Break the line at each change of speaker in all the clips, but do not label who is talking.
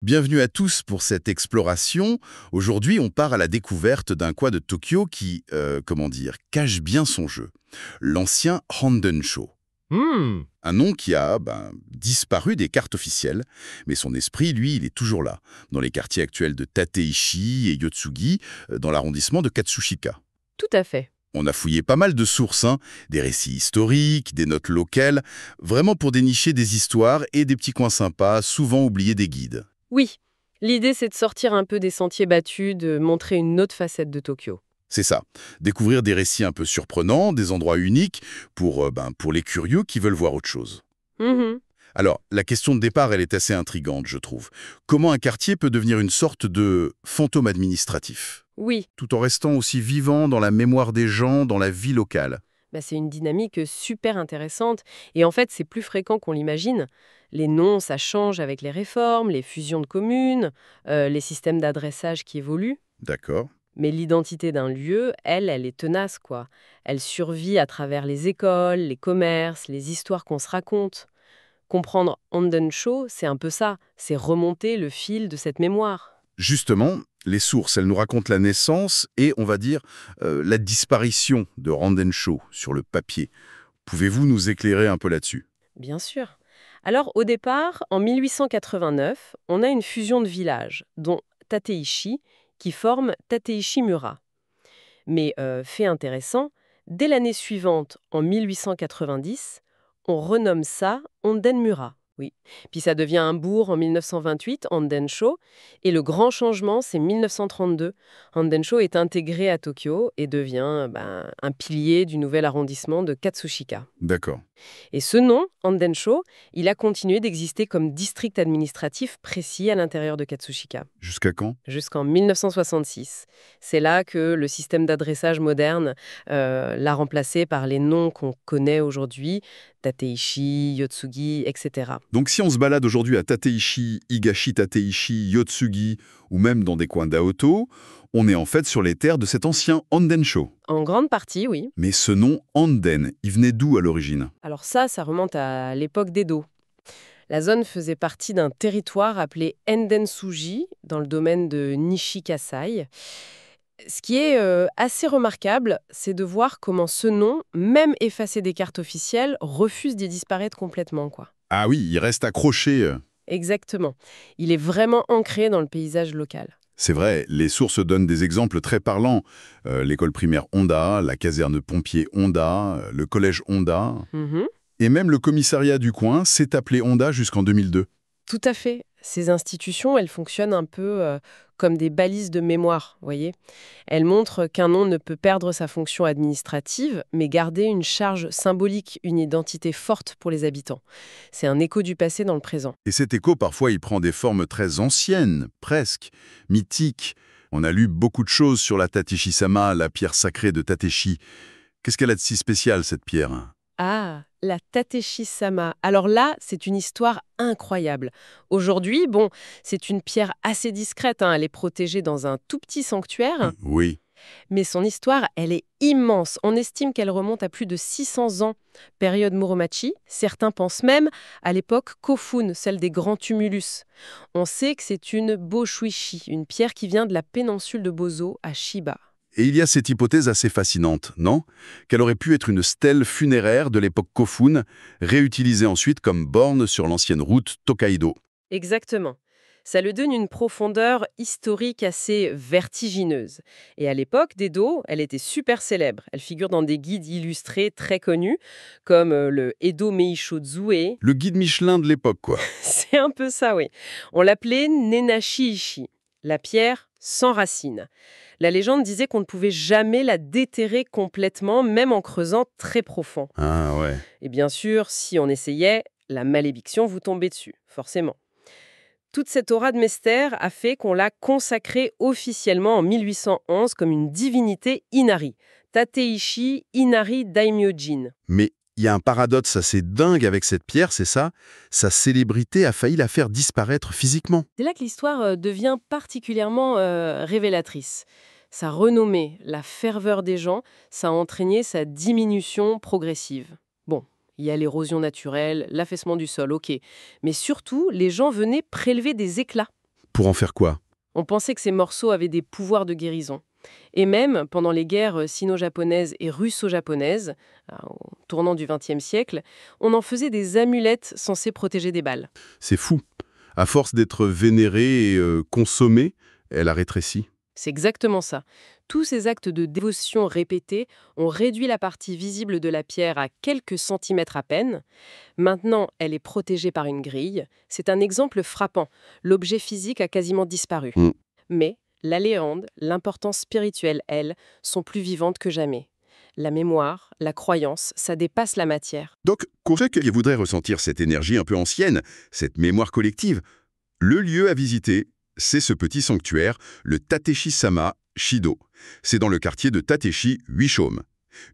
Bienvenue à tous pour cette exploration. Aujourd'hui, on part à la découverte d'un coin de Tokyo qui, cache bien son jeu. L'ancien Hondensho.
Hmm,
Un nom qui a disparu des cartes officielles, mais son esprit, lui, il est toujours là, dans les quartiers actuels de Tateishi et Yotsugi, dans l'arrondissement de Katsushika.
tout à fait.
On a fouillé pas mal de sources, des récits historiques, des notes locales, vraiment pour dénicher des histoires et des petits coins sympas, souvent oubliés des guides.
Oui, l'idée c'est de sortir un peu des sentiers battus, de montrer une autre facette de Tokyo.
C'est ça, découvrir des récits un peu surprenants, des endroits uniques, pour les curieux qui veulent voir autre chose.
Mhm.
Alors, la question de départ, elle est assez intrigante, je trouve. Comment un quartier peut devenir une sorte de fantôme administratif,
Oui,
tout en restant aussi vivant dans la mémoire des gens, dans la vie locale?
c'est une dynamique super intéressante et en fait c'est plus fréquent qu'on l'imagine. Les noms, ça change avec les réformes, les fusions de communes, les systèmes d'adressage qui évoluent.
D'accord.
Mais l'identité d'un lieu, elle est tenace, quoi. Elle survit à travers les écoles, les commerces, les histoires qu'on se raconte. Comprendre Hondensho, c'est un peu ça, c'est remonter le fil de cette mémoire.
Justement, les sources, elles nous racontent la naissance et, on va dire, la disparition de Randenshaw sur le papier. Pouvez-vous nous éclairer un peu là-dessus?
Bien sûr. Alors, au départ, en 1889, on a une fusion de villages, dont Tateishi, qui forme Tateishi-Mura. Mais, fait intéressant, dès l'année suivante, en 1890, on renomme ça Ondenmura. Oui. Puis ça devient un bourg en 1928, Hondensho. Et le grand changement, c'est 1932. Hondensho est intégré à Tokyo et devient un pilier du nouvel arrondissement de Katsushika.
D'accord.
Et ce nom, Hondensho, il a continué d'exister comme district administratif précis à l'intérieur de Katsushika,
Jusqu'à quand?
jusqu'en 1966. C'est là que le système d'adressage moderne l'a remplacé par les noms qu'on connaît aujourd'hui, Tateishi, Yotsugi, etc.
Donc si on se balade aujourd'hui à Tateishi, Higashi Tateishi, Yotsugi, ou même dans des coins d'Aoto, on est en fait sur les terres de cet ancien Hondensho.
En grande partie, oui.
Mais ce nom Honden, il venait d'où à l'origine?
Alors ça remonte à l'époque d'Edo. La zone faisait partie d'un territoire appelé Endensuji, dans le domaine de Nishikasai. Ce qui est assez remarquable, c'est de voir comment ce nom, même effacé des cartes officielles, refuse d'y disparaître complètement, quoi.
Ah oui, il reste accroché.
Exactement. Il est vraiment ancré dans le paysage local.
C'est vrai, les sources donnent des exemples très parlants. L'école primaire Honda, la caserne pompier Honda, le collège Honda,
Mhm.
et même le commissariat du coin s'est appelé Honda jusqu'en 2002.
Tout à fait. Ces institutions, elles fonctionnent un peu comme des balises de mémoire, voyez. Elles montrent qu'un nom ne peut perdre sa fonction administrative, mais garder une charge symbolique, une identité forte pour les habitants. C'est un écho du passé dans le présent.
Et cet écho, parfois, il prend des formes très anciennes, presque, mythiques. On a lu beaucoup de choses sur la Tateshi-sama, la pierre sacrée de Tateshi. Qu'est-ce qu'elle a de si spécial, cette pierre?
Ah, la Tateshi-sama. Alors là, c'est une histoire incroyable. Aujourd'hui, c'est une pierre assez discrète, hein. Elle est protégée dans un tout petit sanctuaire.
Oui.
Mais son histoire, elle est immense. On estime qu'elle remonte à plus de 600 ans, période Muromachi. Certains pensent même à l'époque Kofun, celle des grands tumulus. On sait que c'est une Boshuishi, une pierre qui vient de la péninsule de Bozo à Shiba.
Et il y a cette hypothèse assez fascinante, non? Qu'elle aurait pu être une stèle funéraire de l'époque Kofun, réutilisée ensuite comme borne sur l'ancienne route Tokaido.
Exactement. Ça lui donne une profondeur historique assez vertigineuse. Et à l'époque, d'Edo, elle était super célèbre. Elle figure dans des guides illustrés très connus, comme le Edo Meisho Zue.
Le guide Michelin de l'époque, quoi.
C'est un peu ça, oui. On l'appelait Nenashi-ishi, la pierre sans racines. La légende disait qu'on ne pouvait jamais la déterrer complètement, même en creusant très profond.
Ah ouais.
Et bien sûr, si on essayait, la malédiction vous tombait dessus, forcément. Toute cette aura de mystère a fait qu'on l'a consacrée officiellement en 1811 comme une divinité Inari. Tateishi Inari Daimyojin.
Mais il y a un paradoxe assez dingue avec cette pierre, c'est ça? Sa célébrité a failli la faire disparaître physiquement.
C'est là que l'histoire devient particulièrement révélatrice. Sa renommée, la ferveur des gens, ça a entraîné sa diminution progressive. Bon, il y a l'érosion naturelle, l'affaissement du sol, ok. Mais surtout, les gens venaient prélever des éclats.
Pour en faire quoi?
On pensait que ces morceaux avaient des pouvoirs de guérison. Et même, pendant les guerres sino-japonaises et russo-japonaises, au tournant du XXe siècle, on en faisait des amulettes censées protéger des balles.
C'est fou. À force d'être vénérée et consommée, elle a rétréci.
C'est exactement ça. Tous ces actes de dévotion répétés ont réduit la partie visible de la pierre à quelques centimètres à peine. Maintenant, elle est protégée par une grille. C'est un exemple frappant. L'objet physique a quasiment disparu.
Mm.
Mais la légende, l'importance spirituelle, elles, sont plus vivantes que jamais. La mémoire, la croyance, ça dépasse la matière.
Donc, pour ceux qui voudraient ressentir cette énergie un peu ancienne, cette mémoire collective, le lieu à visiter, c'est ce petit sanctuaire, le Tateshi-sama Shido. C'est dans le quartier de Tateshi, Huishome.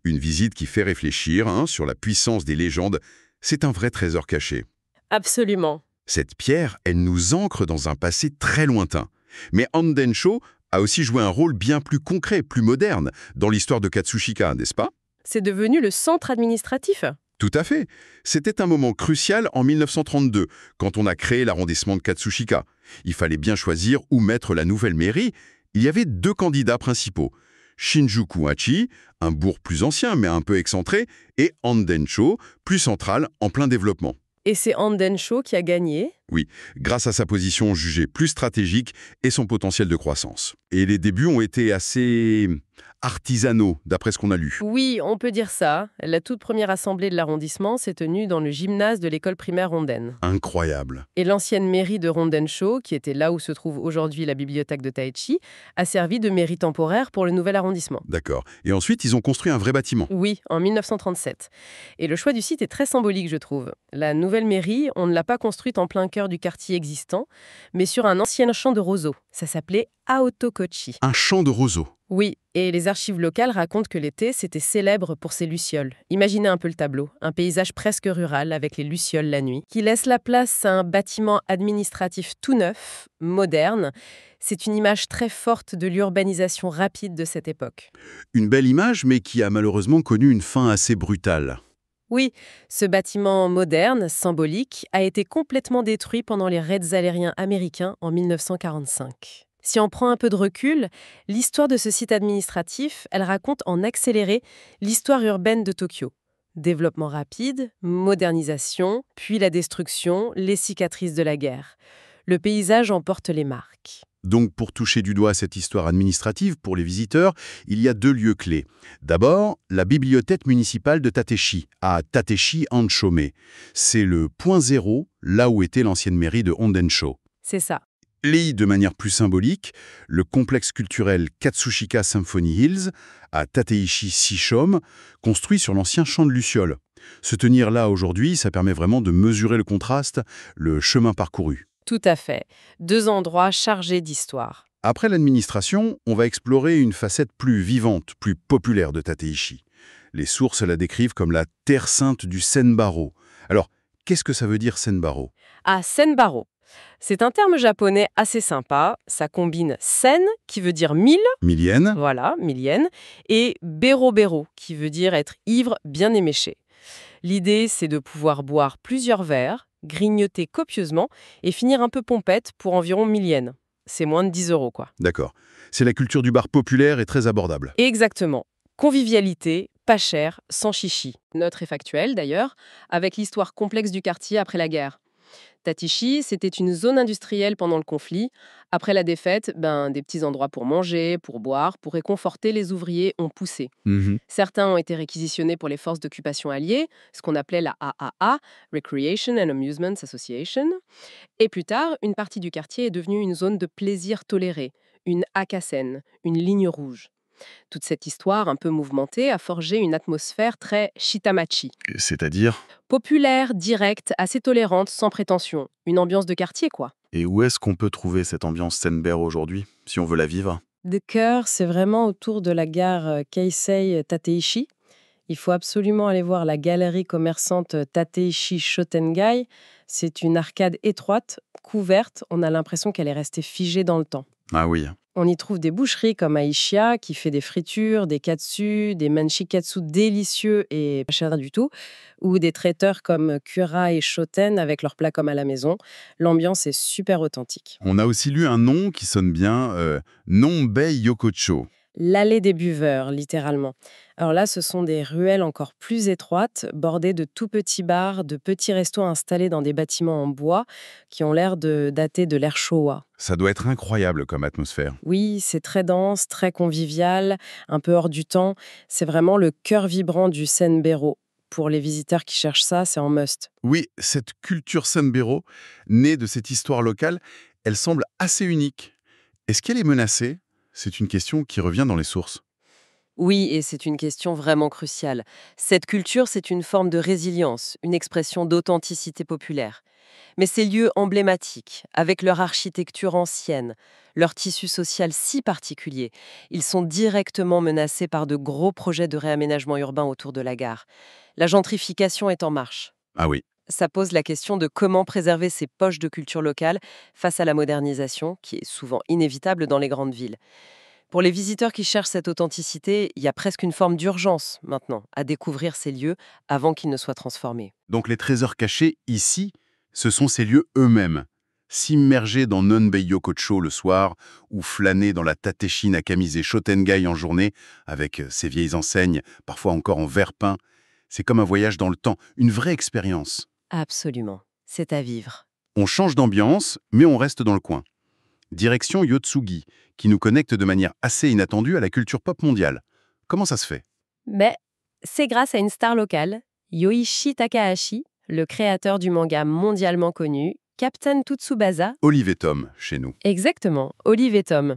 Une visite qui fait réfléchir sur la puissance des légendes. C'est un vrai trésor caché.
Absolument.
Cette pierre, elle nous ancre dans un passé très lointain. Mais Andensho a aussi joué un rôle bien plus concret, plus moderne, dans l'histoire de Katsushika, n'est-ce pas?
C'est devenu le centre administratif.
Tout à fait. C'était un moment crucial en 1932, quand on a créé l'arrondissement de Katsushika. Il fallait bien choisir où mettre la nouvelle mairie. Il y avait 2 candidats principaux. Shinjuku-hachi, un bourg plus ancien mais un peu excentré, et Andensho, plus central, en plein développement.
Et c'est Andensho qui a gagné.
Oui, grâce à sa position jugée plus stratégique et son potentiel de croissance. Et les débuts ont été assez artisanaux, d'après ce qu'on a lu.
Oui, on peut dire ça. La toute première assemblée de l'arrondissement s'est tenue dans le gymnase de l'école primaire Ronden.
Incroyable.
Et l'ancienne mairie de Rondensho, qui était là où se trouve aujourd'hui la bibliothèque de Taichi, a servi de mairie temporaire pour le nouvel arrondissement.
D'accord. Et ensuite, ils ont construit un vrai bâtiment.
Oui, en 1937. Et le choix du site est très symbolique, je trouve. La nouvelle mairie, on ne l'a pas construite en plein cœur du quartier existant, mais sur un ancien champ de roseaux. Ça s'appelait Aotokochi.
Un champ de roseaux.
Oui, et les archives locales racontent que l'été, c'était célèbre pour ses lucioles. Imaginez un peu le tableau, un paysage presque rural avec les lucioles la nuit, qui laisse la place à un bâtiment administratif tout neuf, moderne. C'est une image très forte de l'urbanisation rapide de cette époque.
Une belle image, mais qui a malheureusement connu une fin assez brutale.
Oui, ce bâtiment moderne, symbolique, a été complètement détruit pendant les raids aériens américains en 1945. Si on prend un peu de recul, l'histoire de ce site administratif, elle raconte en accéléré l'histoire urbaine de Tokyo. Développement rapide, modernisation, puis la destruction, les cicatrices de la guerre. Le paysage en porte les marques.
Donc, pour toucher du doigt cette histoire administrative pour les visiteurs, il y a 2 lieux clés. D'abord, la bibliothèque municipale de Tateshi, à Tateshi-Hanshome. C'est le point zéro, là où était l'ancienne mairie de Hondensho.
C'est ça.
Et de manière plus symbolique, le complexe culturel Katsushika Symphony Hills, à Tateishi-Shishome, construit sur l'ancien champ de Lucioles. Se tenir là aujourd'hui, ça permet vraiment de mesurer le contraste, le chemin parcouru.
Tout à fait. 2 endroits chargés d'histoire.
Après l'administration, on va explorer une facette plus vivante, plus populaire de Tateishi. Les sources la décrivent comme la terre sainte du Senbaro. Alors, qu'est-ce que ça veut dire Senbaro?
À Senbaro. C'est un terme japonais assez sympa. Ça combine sen, qui veut dire 1000,
Milienne?
voilà, millienne, et bero-bero, qui veut dire être ivre, bien éméché. L'idée, c'est de pouvoir boire plusieurs verres, grignoter copieusement et finir un peu pompette pour environ 1000 yens. C'est moins de 10 €, quoi.
D'accord. C'est la culture du bar populaire et très abordable.
Exactement. Convivialité, pas cher, sans chichi. Neutre et factuel, d'ailleurs, avec l'histoire complexe du quartier après la guerre. Tateshi, c'était une zone industrielle pendant le conflit. Après la défaite, des petits endroits pour manger, pour boire, pour réconforter les ouvriers ont poussé.
Mhm.
Certains ont été réquisitionnés pour les forces d'occupation alliées, ce qu'on appelait la AAA, Recreation and Amusements Association. Et plus tard, une partie du quartier est devenue une zone de plaisir toléré, une akasen, une ligne rouge. Toute cette histoire un peu mouvementée a forgé une atmosphère très shitamachi.
C'est-à-dire?
Populaire, directe, assez tolérante, sans prétention. Une ambiance de quartier, quoi.
Et où est-ce qu'on peut trouver cette ambiance Senber aujourd'hui, si on veut la vivre?
De cœur, c'est vraiment autour de la gare Keisei Tateishi. Il faut absolument aller voir la galerie commerçante Tateishi Shotengai. C'est une arcade étroite, couverte. On a l'impression qu'elle est restée figée dans le temps.
Ah oui,
On y trouve des boucheries comme Aishia qui fait des fritures, des katsu, des manchikatsu délicieux et pas cher du tout, ou des traiteurs comme Kura et Shoten avec leurs plats comme à la maison. L'ambiance est super authentique.
On a aussi lu un nom qui sonne bien, Nonbei Yokocho.
L'allée des buveurs, littéralement. Alors là, ce sont des ruelles encore plus étroites, bordées de tout petits bars, de petits restos installés dans des bâtiments en bois qui ont l'air de dater de l'ère Showa.
Ça doit être incroyable comme atmosphère.
Oui, c'est très dense, très convivial, un peu hors du temps. C'est vraiment le cœur vibrant du Senbero. Pour les visiteurs qui cherchent ça, c'est en must.
Oui, cette culture Senbero, née de cette histoire locale, elle semble assez unique. Est-ce qu'elle est menacée? C'est une question qui revient dans les sources.
Oui, et c'est une question vraiment cruciale. Cette culture, c'est une forme de résilience, une expression d'authenticité populaire. Mais ces lieux emblématiques, avec leur architecture ancienne, leur tissu social si particulier, ils sont directement menacés par de gros projets de réaménagement urbain autour de la gare. La gentrification est en marche.
Ah oui.
Ça pose la question de comment préserver ces poches de culture locale face à la modernisation, qui est souvent inévitable dans les grandes villes. Pour les visiteurs qui cherchent cette authenticité, il y a presque une forme d'urgence maintenant à découvrir ces lieux avant qu'ils ne soient transformés.
Donc les trésors cachés, ici, ce sont ces lieux eux-mêmes. S'immerger dans Nonbei Yokocho le soir, ou flâner dans la Tateshi Nakamize Shotengai en journée, avec ses vieilles enseignes, parfois encore en verre peint, c'est comme un voyage dans le temps, une vraie expérience.
Absolument. C'est à vivre.
On change d'ambiance, mais on reste dans le coin. Direction Yotsugi, qui nous connecte de manière assez inattendue à la culture pop mondiale. Comment ça se fait?
Mais c'est grâce à une star locale, Yoichi Takahashi, le créateur du manga mondialement connu, Captain Tsubasa.
Olive et Tom, chez nous.
Exactement, Olive et Tom.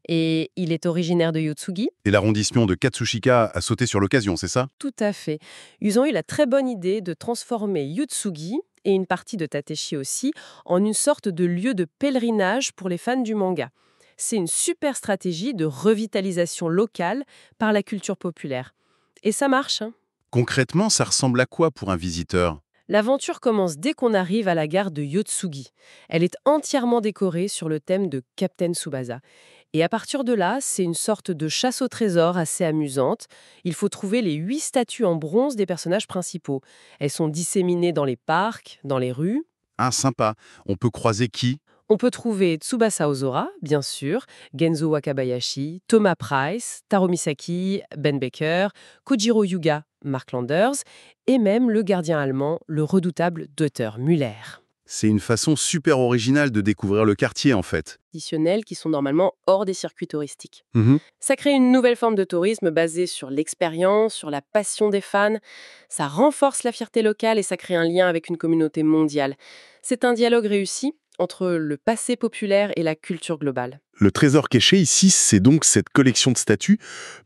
Et il est originaire de Yotsugi.
Et l'arrondissement de Katsushika a sauté sur l'occasion, c'est ça?
Tout à fait. Ils ont eu la très bonne idée de transformer Yotsugi, et une partie de Tateshi aussi, en une sorte de lieu de pèlerinage pour les fans du manga. C'est une super stratégie de revitalisation locale par la culture populaire. Et ça marche, hein.
Concrètement, ça ressemble à quoi pour un visiteur?
L'aventure commence dès qu'on arrive à la gare de Yotsugi. Elle est entièrement décorée sur le thème de Captain Tsubasa. Et à partir de là, c'est une sorte de chasse au trésor assez amusante. Il faut trouver les 8 statues en bronze des personnages principaux. Elles sont disséminées dans les parcs, dans les rues.
Ah, sympa. On peut croiser qui?
On peut trouver Tsubasa Ozora, bien sûr, Genzo Wakabayashi, Thomas Price, Taro Misaki, Ben Baker, Kojiro Yuga, Mark Landers, et même le gardien allemand, le redoutable Dieter Müller.
C'est une façon super originale de découvrir le quartier, en fait.
Traditionnels qui sont normalement hors des circuits touristiques.
Mhm.
Ça crée une nouvelle forme de tourisme basée sur l'expérience, sur la passion des fans. Ça renforce la fierté locale et ça crée un lien avec une communauté mondiale. C'est un dialogue réussi entre le passé populaire et la culture globale.
Le trésor caché ici, c'est donc cette collection de statues.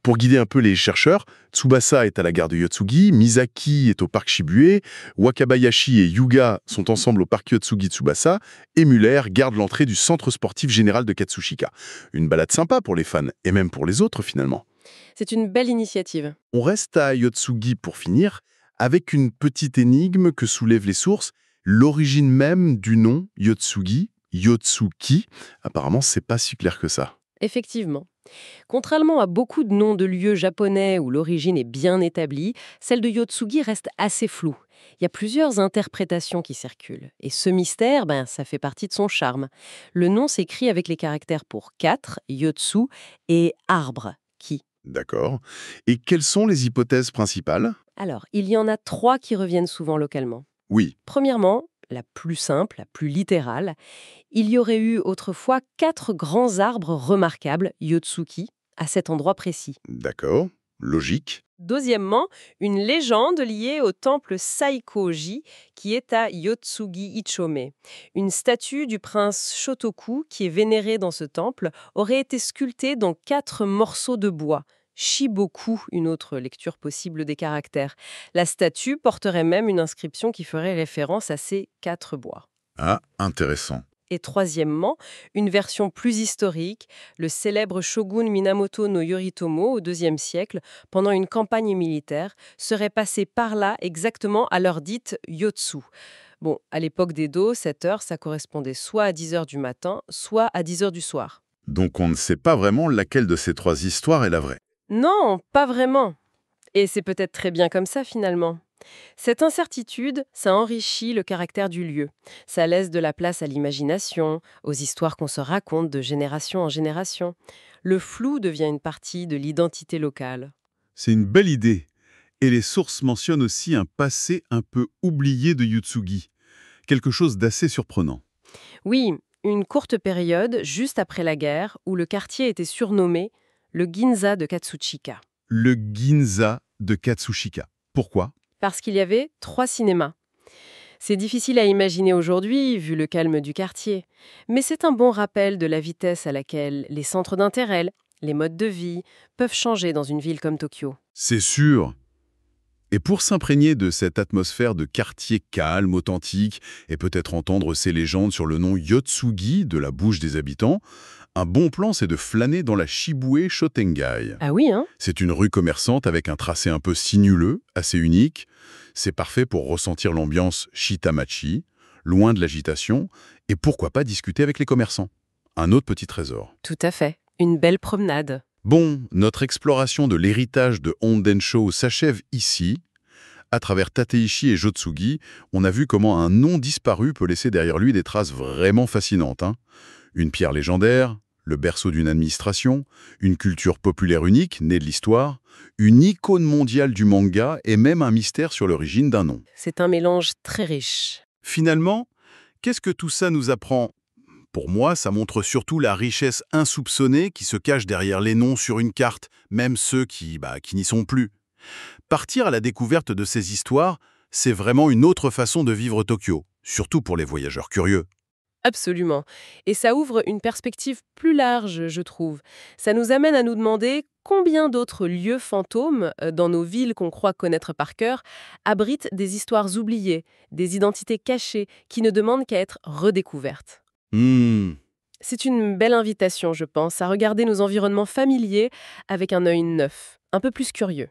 Pour guider un peu les chercheurs, Tsubasa est à la gare de Yotsugi, Misaki est au parc Shibue, Wakabayashi et Yuga sont ensemble au parc Yotsugi Tsubasa, et Muller garde l'entrée du centre sportif général de Katsushika. Une balade sympa pour les fans, et même pour les autres finalement.
C'est une belle initiative.
On reste à Yotsugi pour finir, avec une petite énigme que soulèvent les sources, l'origine même du nom Yotsugi, Yotsuki. Apparemment, c'est pas si clair que ça.
Effectivement. Contrairement à beaucoup de noms de lieux japonais où l'origine est bien établie, celle de Yotsugi reste assez floue. Il y a plusieurs interprétations qui circulent. Et ce mystère, ça fait partie de son charme. Le nom s'écrit avec les caractères pour 4, Yotsu, et arbre, ki.
D'accord. Et quelles sont les hypothèses principales?
Alors, il y en a 3 qui reviennent souvent localement.
Oui,
Premièrement, la plus simple, la plus littérale, il y aurait eu autrefois 4 grands arbres remarquables, Yotsuki, à cet endroit précis.
d'accord. Logique.
Deuxièmement, une légende liée au temple Saikoji qui est à Yotsugi Ichome. Une statue du prince Shotoku qui est vénérée dans ce temple aurait été sculptée dans 4 morceaux de bois. Shiboku, une autre lecture possible des caractères. La statue porterait même une inscription qui ferait référence à ces 4 bois.
Ah, intéressant.
Et troisièmement, une version plus historique, le célèbre shogun Minamoto no Yoritomo au IIe siècle, pendant une campagne militaire, serait passé par là exactement à l'heure dite Yotsu. Bon, à l'époque d'Edo, cette heure, ça correspondait soit à 10 heures du matin, soit à 10 heures du soir.
Donc on ne sait pas vraiment laquelle de ces trois histoires est la vraie.
Non, pas vraiment. Et c'est peut-être très bien comme ça finalement. Cette incertitude, ça enrichit le caractère du lieu. Ça laisse de la place à l'imagination, aux histoires qu'on se raconte de génération en génération. Le flou devient une partie de l'identité locale.
C'est une belle idée. Et les sources mentionnent aussi un passé un peu oublié de Yotsugi. Quelque chose d'assez surprenant.
Oui, une courte période, juste après la guerre, où le quartier était surnommé le Ginza de Katsuchika.
Le Ginza de Katsushika. Pourquoi?
Parce qu'il y avait 3 cinémas. C'est difficile à imaginer aujourd'hui, vu le calme du quartier. Mais c'est un bon rappel de la vitesse à laquelle les centres d'intérêt, les modes de vie, peuvent changer dans une ville comme Tokyo.
C'est sûr. Et pour s'imprégner de cette atmosphère de quartier calme, authentique, et peut-être entendre ces légendes sur le nom Yotsugi de la bouche des habitants, un bon plan, c'est de flâner dans la Shibue Shotengai.
Ah oui, hein?
C'est une rue commerçante avec un tracé un peu sinueux, assez unique. C'est parfait pour ressentir l'ambiance Shitamachi, loin de l'agitation, et pourquoi pas discuter avec les commerçants. Un autre petit trésor.
Tout à fait. Une belle promenade.
Bon, notre exploration de l'héritage de Hondensho s'achève ici. À travers Tateishi et Jotsugi, on a vu comment un nom disparu peut laisser derrière lui des traces vraiment fascinantes. Une pierre légendaire, le berceau d'une administration, une culture populaire unique, née de l'histoire, une icône mondiale du manga et même un mystère sur l'origine d'un nom.
C'est un mélange très riche.
Finalement, qu'est-ce que tout ça nous apprend? Pour moi, ça montre surtout la richesse insoupçonnée qui se cache derrière les noms sur une carte, même ceux qui n'y sont plus. Partir à la découverte de ces histoires, c'est vraiment une autre façon de vivre Tokyo, surtout pour les voyageurs curieux.
Absolument. Et ça ouvre une perspective plus large, je trouve. Ça nous amène à nous demander combien d'autres lieux fantômes, dans nos villes qu'on croit connaître par cœur, abritent des histoires oubliées, des identités cachées qui ne demandent qu'à être redécouvertes. C'est une belle invitation, je pense, à regarder nos environnements familiers avec un œil neuf, un peu plus curieux.